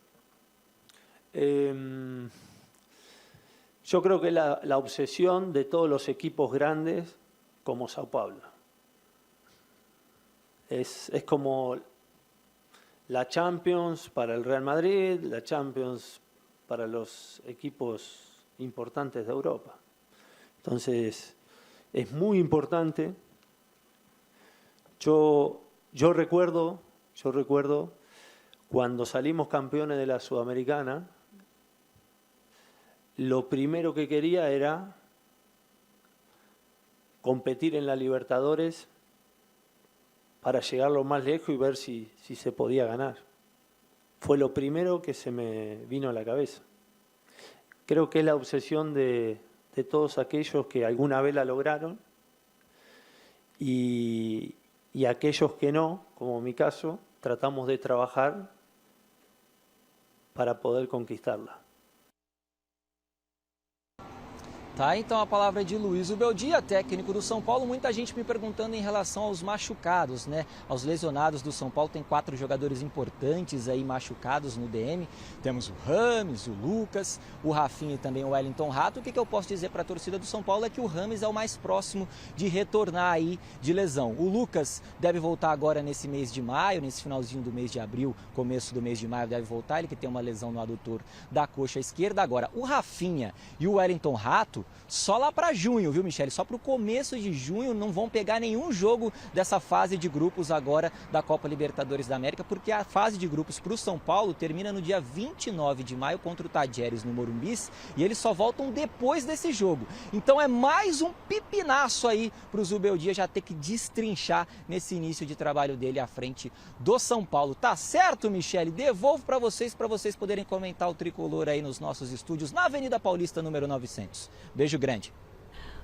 yo creo que la obsesión de todos los equipos grandes como Sao Paulo. Es como la Champions para el Real Madrid, la Champions para los equipos importantes de Europa. Entonces, es muy importante. Yo recuerdo cuando salimos campeones de la Sudamericana, lo primero que quería era competir en la Libertadores para llegar lo más lejos y ver si se podía ganar. Fue lo primero que se me vino a la cabeza. Creo que es la obsesión de todos aquellos que alguna vez la lograron y aquellos que no, como mi caso, tratamos de trabajar para poder conquistarla. Tá, então a palavra é de Luiz Ubeldia, técnico do São Paulo. Muita gente me perguntando em relação aos machucados, né? Aos lesionados do São Paulo. Tem 4 jogadores importantes aí machucados no DM. Temos o Rames, o Lucas, o Rafinha e também o Wellington Rato. O que eu posso dizer para a torcida do São Paulo é que o Rames é o mais próximo de retornar aí de lesão. O Lucas deve voltar agora nesse mês de maio, nesse finalzinho do mês de abril, começo do mês de maio deve voltar. Ele que tem uma lesão no adutor da coxa esquerda. Agora, o Rafinha e o Wellington Rato só lá para junho, viu, Michele? Só para o começo de junho, não vão pegar nenhum jogo dessa fase de grupos agora da Copa Libertadores da América, porque a fase de grupos para o São Paulo termina no dia 29 de maio contra o Tajeres no Morumbis e eles só voltam depois desse jogo. Então é mais um pipinaço aí para o Zubeldia já ter que destrinchar nesse início de trabalho dele à frente do São Paulo. Tá certo, Michele? Devolvo para vocês poderem comentar o tricolor aí nos nossos estúdios na Avenida Paulista, número 900. Beijo grande.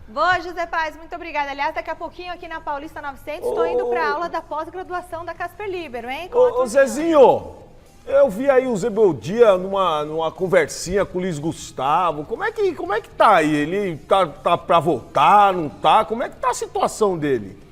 Boa, José Paz, muito obrigada. Aliás, daqui a pouquinho aqui na Paulista 900, estou indo para a aula da pós-graduação da Casper Libero, hein? Ô Zezinho, eu vi aí o Zubeldia numa conversinha com o Luiz Gustavo. Como é que tá aí? Ele tá para voltar, não tá? Como é que tá a situação dele?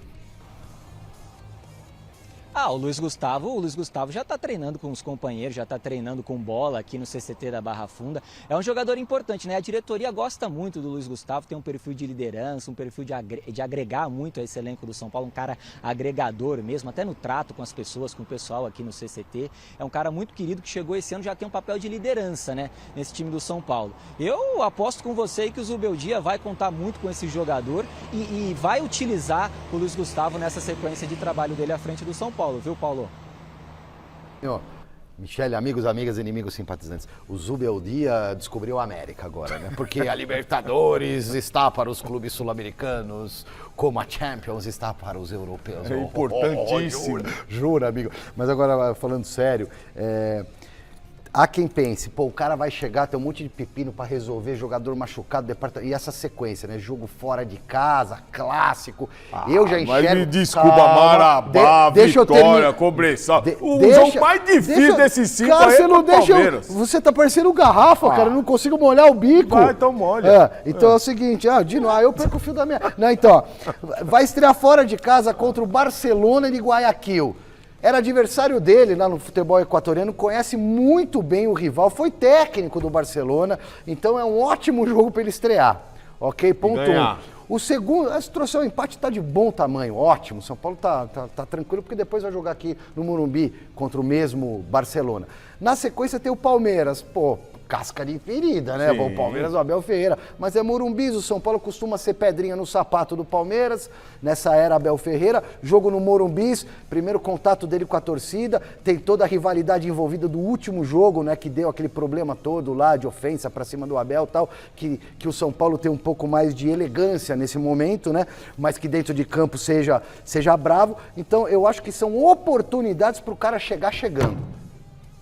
O Luiz Gustavo já está treinando com os companheiros, já está treinando com bola aqui no CCT da Barra Funda. É um jogador importante, né? A diretoria gosta muito do Luiz Gustavo, tem um perfil de liderança, um perfil de agregar muito a esse elenco do São Paulo, um cara agregador mesmo, até no trato com as pessoas, com o pessoal aqui no CCT. É um cara muito querido que chegou esse ano, já tem um papel de liderança, né? Nesse time do São Paulo. Eu aposto com você aí que o Zubeldia vai contar muito com esse jogador e vai utilizar o Luiz Gustavo nessa sequência de trabalho dele à frente do São Paulo. Viu, Paulo? Michele, amigos, amigas, inimigos, simpatizantes. O Zubeldia descobriu a América agora, né? Porque a Libertadores está para os clubes sul-americanos, como a Champions está para os europeus. É importantíssimo. Jura, amigo. Mas agora, falando sério, há quem pense, o cara vai chegar, tem um monte de pepino para resolver, jogador machucado, departamento, e essa sequência, né? Jogo fora de casa, clássico. Eu já enxergo... Mas me desculpa, Marabá, Vitória, Cobressal. O jogo mais difícil desses 5 cara, aí você é não o Palmeiras. Você tá parecendo garrafa, cara, eu não consigo molhar o bico. Vai, então molha. Então é o seguinte, eu perco o fio da minha... Não, então, vai estrear fora de casa contra o Barcelona de Guayaquil. Era adversário dele lá no futebol equatoriano, conhece muito bem o rival, foi técnico do Barcelona, então é um ótimo jogo para ele estrear. Ok? Ponto 1. O segundo, se trouxer um empate, tá de bom tamanho, ótimo. São Paulo tá tranquilo, porque depois vai jogar aqui no Morumbi contra o mesmo Barcelona. Na sequência tem o Palmeiras, casca de ferida, né? O Palmeiras, o Abel Ferreira. Mas é Morumbi, o São Paulo costuma ser pedrinha no sapato do Palmeiras, nessa era Abel Ferreira. Jogo no Morumbi, primeiro contato dele com a torcida, tem toda a rivalidade envolvida do último jogo, né? Que deu aquele problema todo lá de ofensa pra cima do Abel e tal, que o São Paulo tem um pouco mais de elegância nesse momento, né? Mas que dentro de campo seja bravo. Então eu acho que são oportunidades pro cara chegar chegando,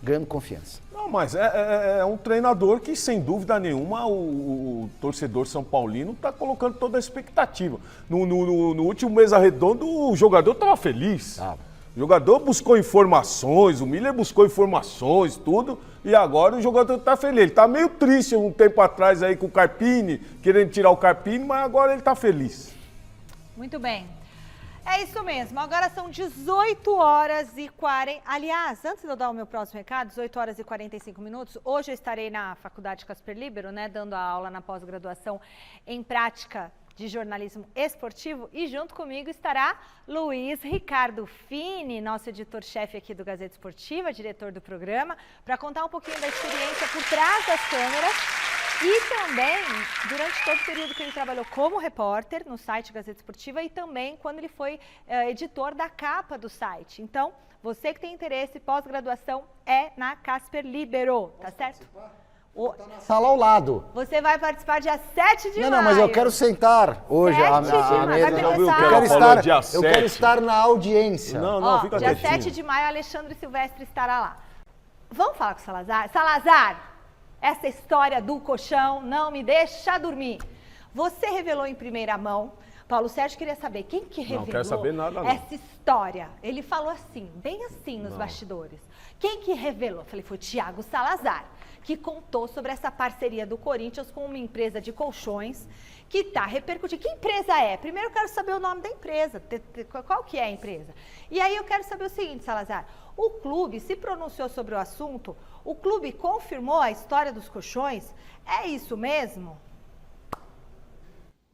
ganhando confiança. Não, mas é um treinador que, sem dúvida nenhuma, o torcedor São Paulino está colocando toda a expectativa. No último mesa redonda, o jogador estava feliz. O jogador buscou informações, o Miller buscou informações, tudo, e agora o jogador está feliz. Ele está meio triste um tempo atrás aí com o Carpini, querendo tirar o Carpini, mas agora ele está feliz. Muito bem. É isso mesmo, agora são 18 horas e 40... Aliás, antes de eu dar o meu próximo recado, 18 horas e 45 minutos, hoje eu estarei na Faculdade Casper Libero, né, dando a aula na pós-graduação em prática de jornalismo esportivo, e junto comigo estará Luiz Ricardo Fini, nosso editor-chefe aqui do Gazeta Esportiva, diretor do programa, para contar um pouquinho da experiência por trás das câmeras. E também, durante todo o período que ele trabalhou como repórter no site Gazeta Esportiva e também quando ele foi editor da capa do site. Então, você que tem interesse, pós-graduação é na Casper Libero, tá certo? Sala ao lado. Você vai participar dia 7 de maio. Não, mas eu quero sentar hoje. 7 de maio. Eu quero estar na audiência. Fica dia quietinho. 7 de maio, Alexandre Silvestre estará lá. Vamos falar com o Salazar? Salazar! Essa história do colchão não me deixa dormir. Você revelou em primeira mão Paulo Sérgio queria saber quem que revelou quero saber nada, não. essa história. Ele falou assim, bem assim nos bastidores. Quem que revelou? Falei, foi Thiago Salazar, que contou sobre essa parceria do Corinthians com uma empresa de colchões que está repercutindo. Que empresa é? Primeiro eu quero saber o nome da empresa, qual que é a empresa. E aí eu quero saber o seguinte, Salazar, o clube se pronunciou sobre o assunto, o clube confirmou a história dos colchões, é isso mesmo?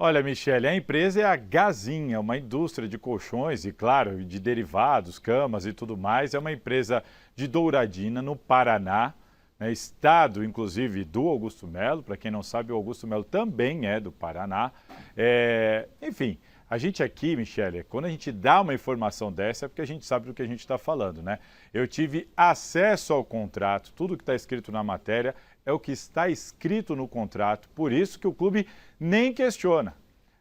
Olha, Michele, a empresa é a Gazinha, uma indústria de colchões e, claro, de derivados, camas e tudo mais. É uma empresa de Douradina, no Paraná, né, estado, inclusive, do Augusto Melo. Para quem não sabe, o Augusto Melo também é do Paraná. Enfim, a gente aqui, Michele, quando a gente dá uma informação dessa, é porque a gente sabe do que a gente está falando, né? Eu tive acesso ao contrato, tudo que está escrito na matéria é o que está escrito no contrato, por isso que o clube nem questiona.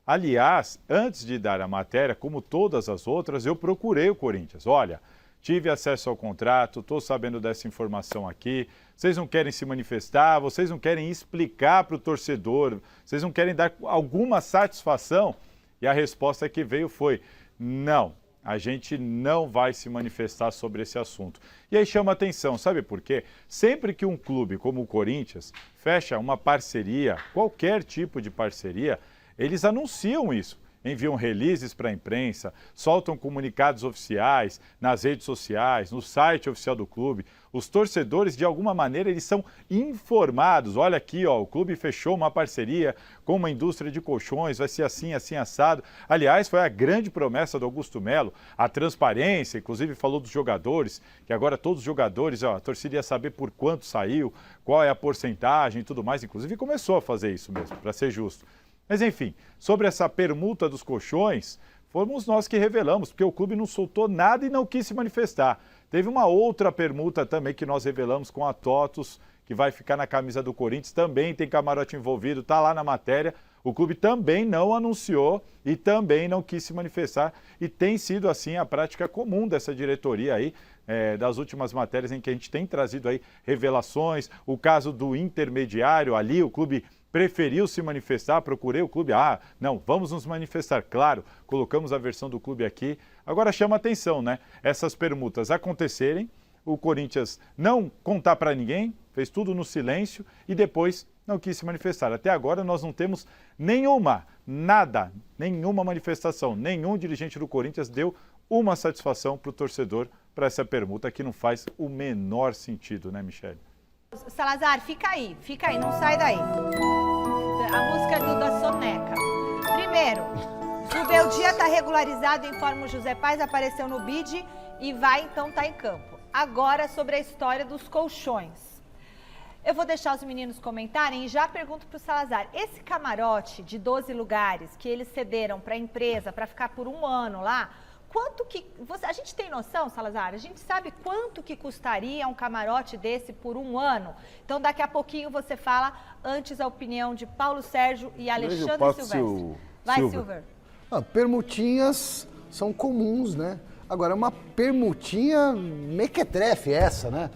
Aliás, antes de dar a matéria, como todas as outras, eu procurei o Corinthians. Olha, tive acesso ao contrato, estou sabendo dessa informação aqui, vocês não querem se manifestar, vocês não querem explicar para o torcedor, vocês não querem dar alguma satisfação? E a resposta que veio foi, não, a gente não vai se manifestar sobre esse assunto. E aí chama atenção, sabe por quê? Sempre que um clube como o Corinthians fecha uma parceria, qualquer tipo de parceria, eles anunciam isso. Enviam releases para a imprensa, soltam comunicados oficiais nas redes sociais, no site oficial do clube. Os torcedores, de alguma maneira, eles são informados. Olha aqui, ó, o clube fechou uma parceria com uma indústria de colchões, vai ser assim, assim, assado. Aliás, foi a grande promessa do Augusto Melo, a transparência, inclusive falou dos jogadores, que agora todos os jogadores, ó, a torcida ia saber por quanto saiu, qual é a porcentagem e tudo mais. Inclusive começou a fazer isso mesmo, para ser justo. Mas enfim, sobre essa permuta dos colchões, fomos nós que revelamos, porque o clube não soltou nada e não quis se manifestar. Teve uma outra permuta também que nós revelamos com a TOTUS, que vai ficar na camisa do Corinthians, também tem camarote envolvido, está lá na matéria. O clube também não anunciou e também não quis se manifestar. E tem sido assim a prática comum dessa diretoria aí, das últimas matérias em que a gente tem trazido aí revelações. O caso do intermediário ali, o clube preferiu se manifestar, procurei o clube, não, vamos nos manifestar, claro, colocamos a versão do clube aqui. Agora chama atenção, né? Essas permutas acontecerem, o Corinthians não contar para ninguém, fez tudo no silêncio e depois não quis se manifestar. Até agora nós não temos nenhuma manifestação, nenhum dirigente do Corinthians deu uma satisfação para o torcedor para essa permuta que não faz o menor sentido, né, Michele? Salazar, fica aí, não sai daí. A música é da Soneca. Primeiro, Zubeldia está regularizado, informa o José Paz, apareceu no BID e vai então estar em campo. Agora, sobre a história dos colchões. Eu vou deixar os meninos comentarem e já pergunto para o Salazar. Esse camarote de 12 lugares que eles cederam para a empresa para ficar por um ano lá, quanto que... a gente tem noção, Salazar? A gente sabe quanto que custaria um camarote desse por um ano? Então, daqui a pouquinho você fala, antes a opinião de Paulo Sérgio e Alexandre Silvestre. Vai, Silver. Permutinhas são comuns, né? Agora, uma permutinha mequetrefe essa, né?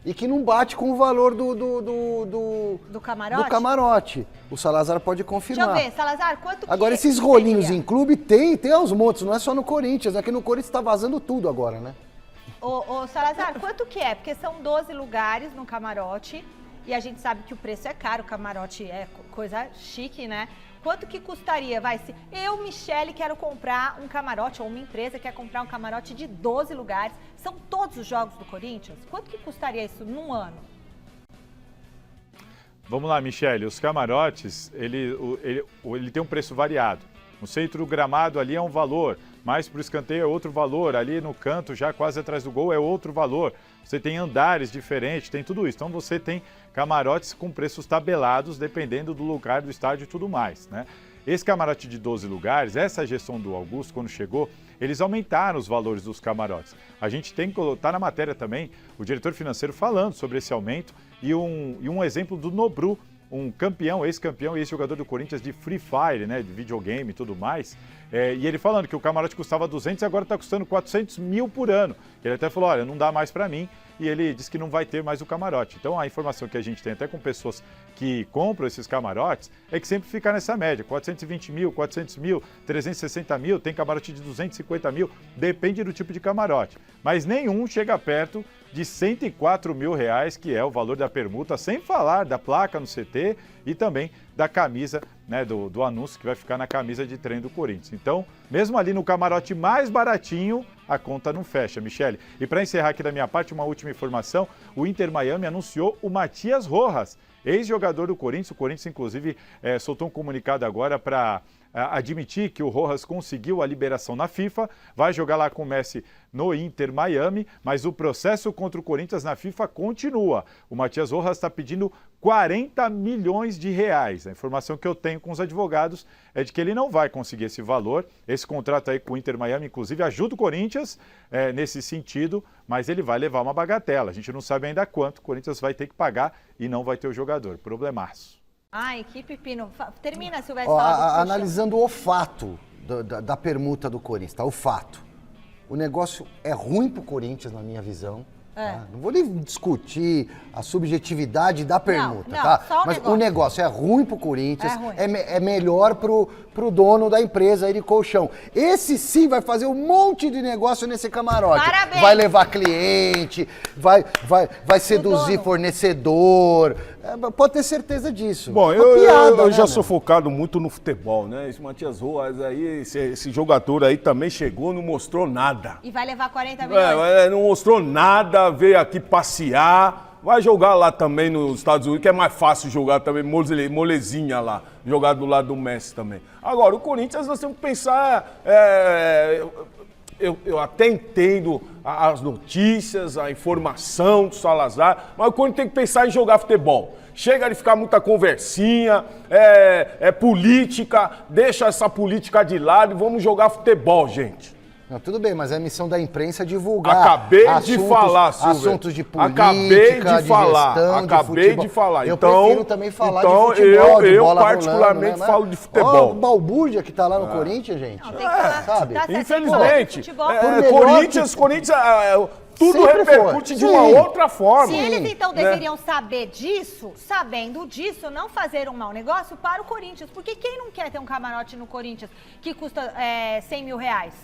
E que não bate com o valor do camarote? Do camarote. O Salazar pode confirmar. Deixa eu ver, Salazar, quanto que agora, esses rolinhos em clube tem aos montes, não é só no Corinthians. Aqui no Corinthians tá vazando tudo agora, né? Ô, Salazar, quanto que é? Porque são 12 lugares no camarote e a gente sabe que o preço é caro, o camarote é coisa chique, né? Quanto que custaria? Se eu, Michele, quero comprar um camarote, ou uma empresa quer comprar um camarote de 12 lugares, são todos os jogos do Corinthians, quanto que custaria isso num ano? Vamos lá, Michele, os camarotes, ele tem um preço variado. No centro do gramado ali é um valor, mais para o escanteio é outro valor, ali no canto, já quase atrás do gol, é outro valor. Você tem andares diferentes, tem tudo isso. Então você tem camarotes com preços tabelados, dependendo do lugar do estádio e tudo mais, né? Esse camarote de 12 lugares, essa gestão do Augusto, quando chegou, eles aumentaram os valores dos camarotes. A gente tem que colocar na matéria também o diretor financeiro falando sobre esse aumento e um exemplo do Nobru, um campeão, ex-campeão e ex-jogador do Corinthians de Free Fire, né, de videogame e tudo mais. E ele falando que o camarote custava 200 e agora está custando 400 mil por ano. Ele até falou, olha, não dá mais para mim. E ele disse que não vai ter mais o camarote. Então a informação que a gente tem até com pessoas que compram esses camarotes é que sempre fica nessa média, 420 mil, 400 mil, 360 mil, tem camarote de 250 mil, depende do tipo de camarote. Mas nenhum chega perto de 104 mil reais, que é o valor da permuta, sem falar da placa no CT e também da camisa, né, do anúncio que vai ficar na camisa de treino do Corinthians. Então, mesmo ali no camarote mais baratinho, a conta não fecha, Michele. E para encerrar aqui da minha parte, uma última informação, o Inter Miami anunciou o Matias Rojas, ex-jogador do Corinthians. O Corinthians, inclusive, soltou um comunicado agora para admitir que o Rojas conseguiu a liberação na FIFA, vai jogar lá com o Messi no Inter Miami, mas o processo contra o Corinthians na FIFA continua. O Matias Rojas está pedindo 40 milhões de reais. A informação que eu tenho com os advogados é de que ele não vai conseguir esse valor. Esse contrato aí com o Inter Miami, inclusive, ajuda o Corinthians nesse sentido, mas ele vai levar uma bagatela. A gente não sabe ainda quanto o Corinthians vai ter que pagar e não vai ter o jogador. Problemaço. Ai, que pepino. Termina, Silvestre. Analisando o fato da permuta do Corinthians, tá? O fato. O negócio é ruim pro Corinthians, na minha visão. Tá? Não vou nem discutir a subjetividade da permuta, tá? Mas o negócio é ruim pro Corinthians, é melhor pro dono da empresa aí de colchão. Esse sim vai fazer um monte de negócio nesse camarote. Parabéns. Vai levar cliente, vai seduzir fornecedor. Pode ter certeza disso. Bom, eu já sou focado muito no futebol, né? Esse Matias Rojas aí, esse jogador aí também chegou, não mostrou nada. E vai levar 40 milhões. Não mostrou nada, veio aqui passear. Vai jogar lá também nos Estados Unidos, que é mais fácil jogar também, molezinha lá, jogar do lado do Messi também. Agora, o Corinthians nós temos que pensar... Eu até entendo as notícias, a informação do Salazar, mas o Corinthians tem que pensar em jogar futebol. Chega de ficar muita conversinha, política, deixa essa política de lado e vamos jogar futebol, gente. Não, tudo bem, mas é a missão da imprensa divulgar assuntos de política, acabei de falar. Eu então, prefiro também falar de futebol, de bola particularmente rolando, né? falo de futebol. O balbúrdia que tá lá no Corinthians, gente. Não, tem que falar, sabe? Infelizmente, Corinthians, tudo sempre repercute de uma outra forma. Se eles então deveriam saber disso, sabendo disso, não fazer um mau negócio para o Corinthians. Porque quem não quer ter um camarote no Corinthians que custa 100 mil reais?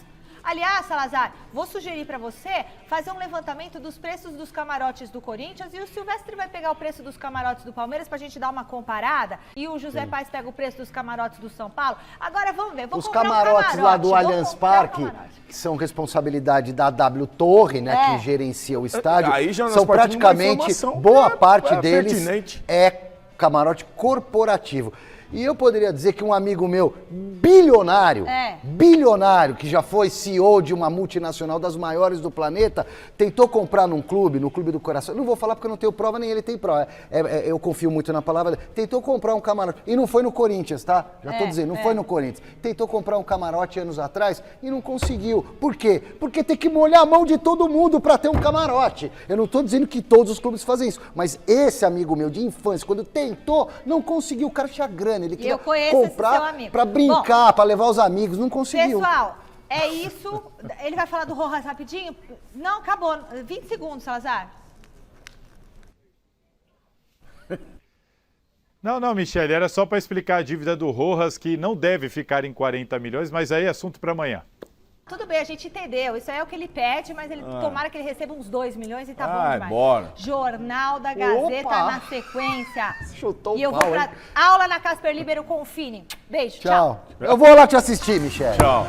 Aliás, Salazar, vou sugerir para você fazer um levantamento dos preços dos camarotes do Corinthians e o Silvestre vai pegar o preço dos camarotes do Palmeiras pra gente dar uma comparada e o José Paes pega o preço dos camarotes do São Paulo. Agora vamos ver, os camarotes lá do Allianz Parque, que são responsabilidade da W Torre, né, que gerencia o estádio, são praticamente, boa parte deles é camarote corporativo. E eu poderia dizer que um amigo meu, bilionário, que já foi CEO de uma multinacional das maiores do planeta, tentou comprar no Clube do Coração. Não vou falar porque eu não tenho prova, nem ele tem prova. Eu confio muito na palavra dele. Tentou comprar um camarote. E não foi no Corinthians, tá? Já tô dizendo, não foi no Corinthians. Tentou comprar um camarote anos atrás e não conseguiu. Por quê? Porque tem que molhar a mão de todo mundo para ter um camarote. Eu não tô dizendo que todos os clubes fazem isso. Mas esse amigo meu de infância, quando tentou, não conseguiu. O cara tinha grana. Ele queria comprar pra brincar, pra levar os amigos, não conseguiu. Pessoal, é isso. Ele vai falar do Rojas rapidinho? Não, acabou. 20 segundos, Salazar. Não, Michele, era só para explicar a dívida do Rojas, que não deve ficar em 40 milhões, mas aí é assunto para amanhã. Tudo bem, a gente entendeu. Isso aí é o que ele pede, mas ele tomara que ele receba uns 2 milhões e tá bom demais. Bora. Jornal da Gazeta na sequência. Chutou e eu vou pra aula na Casper Libero com o Fini. Beijo, tchau. Eu vou lá te assistir, Michele. Tchau.